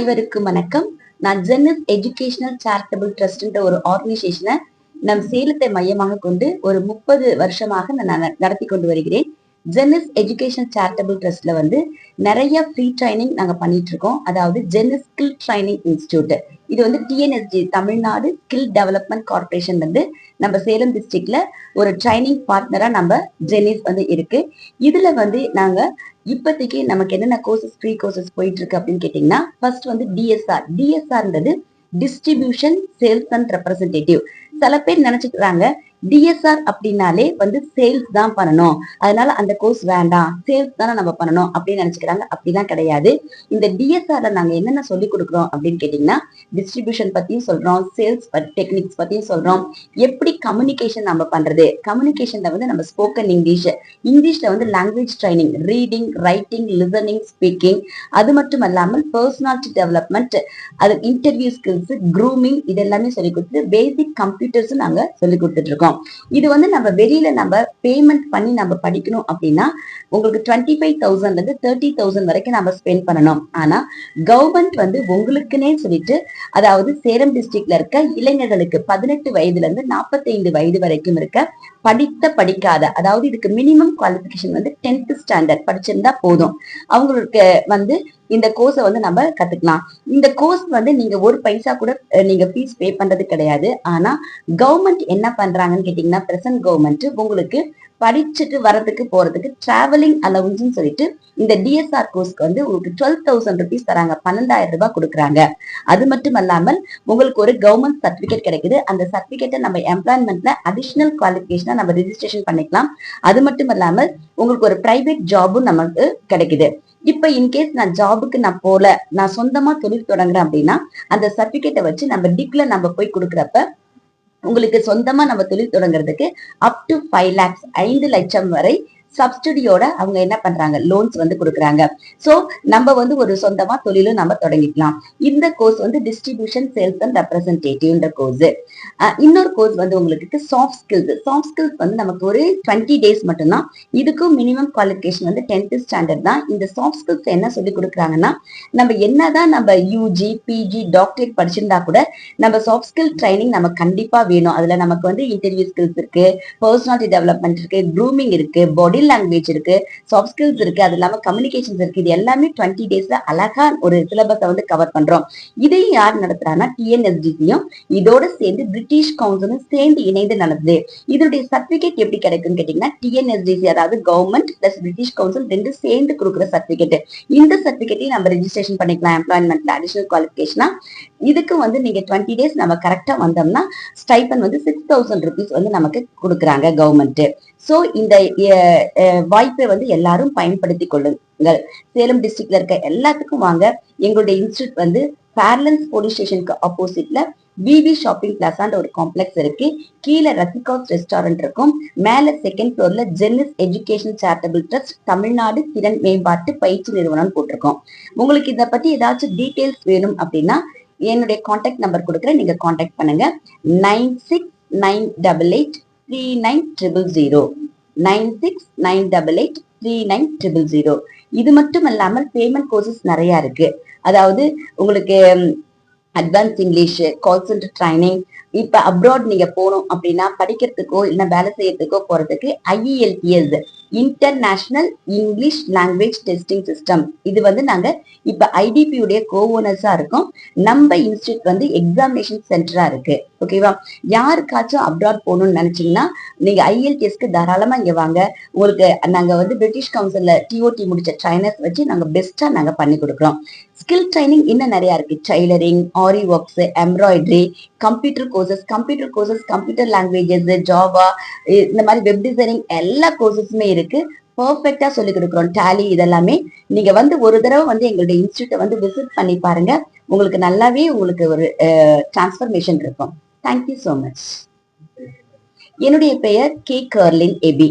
அனைவருக்கும் வணக்கம். நான் ஜென்னிஸ் எஜுகேஷனல் சேரிட்டபிள் ட்ரஸ்ட்ன்ற ஒரு ஆர்கனைசேஷனை நம் சேலத்தை மையமாக கொண்டு ஒரு 30 வருஷமாக நான் நடத்தி கொண்டு வருகிறேன். ஜென்னிஸ் எஜுகேஷனல் சேரிட்டபிள் ட்ரஸ்ட்ல நிறைய ஃப்ரீ ட்ரைனிங் நாங்க பண்ணிட்டு இருக்கோம். அதாவது ஜென்னிஸ் ஸ்கில் ட்ரைனிங் இன்ஸ்டிடியூட், இது டிஎன்எஸ்ஜி தமிழ்நாடு ஸ்கில் டெவலப்மெண்ட் கார்பரேஷன் நம்ம சேலம் டிஸ்ட்ரிக்ட்ல ஒரு ட்ரைனிங் பார்ட்னரா நம்ம ஜென்னிஸ் இருக்கு. இதுல நாங்க இப்போதைக்கு நமக்கு என்னென்ன கோர்சஸ் ஃப்ரீ கோர்சஸ் போயிட்டு இருக்கு அப்படின்னு கேட்டீங்கன்னா, ஃபர்ஸ்ட் டிஎஸ்ஆர்ன்றது டிஸ்ட்ரிபியூஷன் சேல்ஸ் அண்ட் ரெப்ரசன்டேட்டிவ். சில பேர் நினைச்சுக்கிறாங்க டிஎஸ்ஆர் அப்படின்னாலே சேல்ஸ் தான் பண்ணணும், அதனால அந்த கோர்ஸ் வேண்டாம், சேல்ஸ் தானே நம்ம பண்ணணும் அப்படின்னு நினைச்சுக்கிறாங்க. அப்படிலாம் கிடையாது. இந்த டிஎஸ்ஆர்ல நாங்க என்னென்ன சொல்லி கொடுக்குறோம் அப்படின்னு கேட்டீங்கன்னா, டிஸ்ட்ரிபியூஷன் பத்தியும் சொல்றோம், சேல்ஸ் டெக்னிக்ஸ் பத்தியும் சொல்றோம், எப்படி கம்யூனிகேஷன் நம்ம பண்றது, கம்யூனிகேஷன்ல நம்ம ஸ்போக்கன் இங்கிலீஷ்ல language training, reading, writing, listening, speaking, அது மட்டும் இல்லாமல் பர்சனாலிட்டி டெவலப்மெண்ட், அது இன்டர்வியூ ஸ்கில்ஸ், க்ரூமிங், இது எல்லாமே சொல்லி கொடுத்து பேசிக் கம்ப்யூட்டர்ஸும் நாங்க சொல்லி கொடுத்துட்டு இருக்கோம். இது நம்ம வெளியில நம்ம பேமெண்ட் பண்ணி நம்ம படிக்கணும் அப்படின்னா உங்களுக்கு 25,000 30,000 வரைக்கும் நம்ம ஸ்பெண்ட் பண்ணணும். ஆனா கவர்மெண்ட் உங்களுக்குன்னே சொல்லிட்டு, அதாவது சேலம் டிஸ்ட்ரிக்ட்ல இருக்க இளைஞர்களுக்கு 18 வயதுல இருந்து 45 வயது வரைக்கும் இருக்க படிக்காத, அதாவது இதுக்கு மினிமம் குவாலிபிகேஷன் 10th ஸ்டாண்டர்ட் படிச்சிருந்தா போதும், அவங்களுக்கு இந்த கோர்ஸை நம்ம கத்துக்கலாம். இந்த கோர்ஸ் நீங்க ஒரு பைசா கூட நீங்க ஃபீஸ் பே பண்றது கிடையாது. ஆனா கவர்மெண்ட் என்ன பண்றாங்கன்னு கேட்டீங்கன்னா, பிரசன்ட் கவர்மெண்ட் உங்களுக்கு படிச்சுட்டு வரதுக்கு போறதுக்கு டிராவலிங் அலவன்ஸ் சொல்லிட்டு இந்த டிஎஸ்ஆர் கோர்ஸ்க்கு உங்களுக்கு 12,000 rupees தராங்க, 12,000 ரூபாய் கொடுக்குறாங்க. அது மட்டும் அல்லாமல் உங்களுக்கு ஒரு கவர்மெண்ட் சர்டிபிகேட் கிடைக்குது. அந்த சர்டிபிகேட்டை நம்ம எம்ப்ளாய்மெண்ட்ல அடிஷனல் குவாலிபிகேஷனா நம்ம ரெஜிஸ்ட்ரேஷன் பண்ணிக்கலாம். அது மட்டும் இல்லாமல் உங்களுக்கு ஒரு பிரைவேட் ஜாபும் நமக்கு கிடைக்குது. இப்ப இன்கேஸ் நான் ஜாபுக்கு நான் போல, நான் சொந்தமா தொழில் தொடங்குறேன் அப்படின்னா, அந்த சர்டிபிகேட்டை வச்சு நம்ம டிக்ல நம்ம போய் கொடுக்குறப்ப உங்களுக்கு சொந்தமா நம்ம தொழில் தொடங்குறதுக்கு அப் டு 5 lakhs 5 லட்சம் வரை சப்சிடியோட அவங்க என்ன பண்றாங்க, லோன்ஸ் கொடுக்குறாங்க. சோ நம்ம ஒரு சொந்தமா தொழிலும் நம்ம தொடங்கிக்கலாம். இந்த கோர்ஸ் டிஸ்ட்ரிபியூஷன் சேல்ஸ் அண்ட் ரெப்ரசன்டேட்டிவ்ன்ற கோர்ஸ். இன்னொரு கோர்ஸ் உங்களுக்கு சாஃப்ட் ஸ்கில்ஸ் நமக்கு ஒரு 20 days மட்டும்தான். இதுக்கும் மினிமம் குவாலிபிகேஷன் 10th ஸ்டாண்டர்ட் தான். இந்த சாஃப்ட் ஸ்கில்ஸ் என்ன சொல்லி கொடுக்குறாங்கன்னா, நம்ம என்னதான் நம்ம யூஜி பிஜி டாக்டரேட் படிச்சிருந்தா கூட நம்ம சாஃப்ட் ஸ்கில் ட்ரைனிங் நம்ம கண்டிப்பா வேணும். அதுல நமக்கு இன்டர்வியூ ஸ்கில்ஸ் இருக்கு, பர்சனாலிட்டி டெவலப்மெண்ட் இருக்கு, க்ரூமிங் இருக்கு, பாடி லாங்குவேஜ் இருக்கு, சாஃப்ட் ஸ்கில்ஸ் இருக்கு, அது இல்லாம கம்யூனிகேஷன்ஸ் இருக்கு. இது எல்லாமே 20 daysல அழகா ஒரு சிலபஸை கவர் பண்றோம். இதையும் யார் நடத்துறாங்கன்னா டிஎன்எஸ்டிசியும் இதோட சேர்ந்து பிரிட்டிஷ் கவுன்சிலும் சேர்ந்து இணைந்து நடந்தது. இதனுடைய சர்டிபிகேட் எப்படி கிடைக்கும்னு கேட்டீங்கன்னா, டிஎன்எஸ்டிசி அதாவது கவர்மெண்ட் பிளஸ் பிரிட்டிஷ் கவுன்சில் ரெண்டு சேர்ந்து கொடுக்குற சர்டிபிகேட். இந்த சர்டிபிகேட்டையும் நம்ம ரெஜிஸ்ட்ரேஷன் பண்ணிக்கலாம் எம்ப்ளாய்மெண்ட்ல அடிஷனல் குவாலிபிகேஷனா. இதுக்கு நீங்க 20 days நம்ம கரெக்டா வந்தோம்னா ஸ்டைபன் 6,000 rupees நமக்கு கொடுக்குறாங்க கவர்மெண்ட். சோ இந்த வாய்ப்பை எல்லாரும் பயன்படுத்தி கொள்ளுங்கள். சேலம் டிஸ்ட்ரிக்ட்ல இருக்க எல்லாத்துக்கும் வாங்க. எங்களுடைய இன்ஸ்டியூட் பேரலன்ஸ் போலீஸ் ஸ்டேஷனுக்கு ஆப்போசிட்ல விவி ஷாப்பிங் பிளாசான்ற ஒரு காம்ப்ளெக்ஸ் இருக்கு. கீழே ரசிகாஸ் ரெஸ்டாரண்ட் இருக்கும். மேல 2nd floorல Jenny's education charitable trust Tamil Nadu திறன் மேம்பாட்டு பயிற்சி நிறுவனம் போட்டிருக்கோம். உங்களுக்கு இதை பத்தி ஏதாச்சும் டீடைல்ஸ் வேணும் அப்படின்னா என்னுடைய கான்டாக்ட் நம்பர் கொடுக்குறேன், நீங்க கான்டாக்ட் பண்ணுங்க. 9698839000 9698839000. இது மட்டும் இல்லாமல் பேமெண்ட் கோர்சஸ் நிறைய இருக்கு. அதாவது உங்களுக்கு advance English, call centre training, இப்ப அப்ராட் நீங்க போகணும் அப்படின்னா படிக்கிறதுக்கோ இல்ல வேலை செய்யறதுக்கோ போறதுக்கு IELTS international English language testing system, இது நாங்க இப்ப IDP உடைய கோஓனர்ஸா இருக்கோம். நம்ம இன்ஸ்டியூட் எக்ஸாமினேஷன் சென்டரா இருக்கு. ஓகேவா? யாருக்காச்சும் அப்ராட் போகணும்னு நினைச்சீங்கன்னா நீங்க IELTSக்கு தாராளமா இங்க வாங்க. உங்களுக்கு நாங்க பிரிட்டிஷ் கவுன்சில்ல TOT முடிச்ச ட்ரைனர்ஸ் வச்சு நாங்க பெஸ்டா நாங்க பண்ணி கொடுக்குறோம். ஸ்கில் ட்ரைனிங் இன்னும் நிறைய இருக்கு. Tailoring, aari works, embroidery, computer courses, computer languages, Java, இந்த மாதிரி வெப் டிசைனிங் எல்லா கோர்சஸுமே இருக்கு. பர்ஃபெக்டா சொல்லி கொடுக்குறோம். டேலி, இதெல்லாமே நீங்க ஒரு தடவை எங்களுடைய இன்ஸ்டியூட்டை விசிட் பண்ணி பாருங்க. உங்களுக்கு நல்லாவே உங்களுக்கு ஒரு டிரான்ஸ்பர்மேஷன் இருக்கும். Thank you so much. என்னுடைய பெயர் கே கர்லின் எபி.